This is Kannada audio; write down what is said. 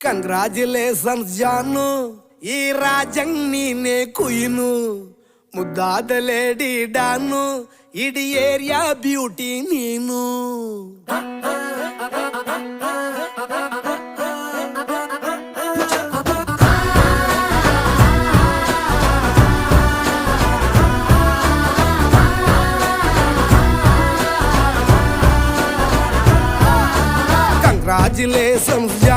ಕಂಗ್ರಾಚುಲೇಷನ್ಸ್ ಜಾನು, ಈ ರಾಜಂಗ್ ನೀನೆ ಕುಯ್ನು, ಮುದ್ದಾದ ಲೇಡಿ ಡಾನು, ಇಡೀ ಏರಿಯಾ ಬ್ಯೂಟಿ ನೀನು. Congratulations.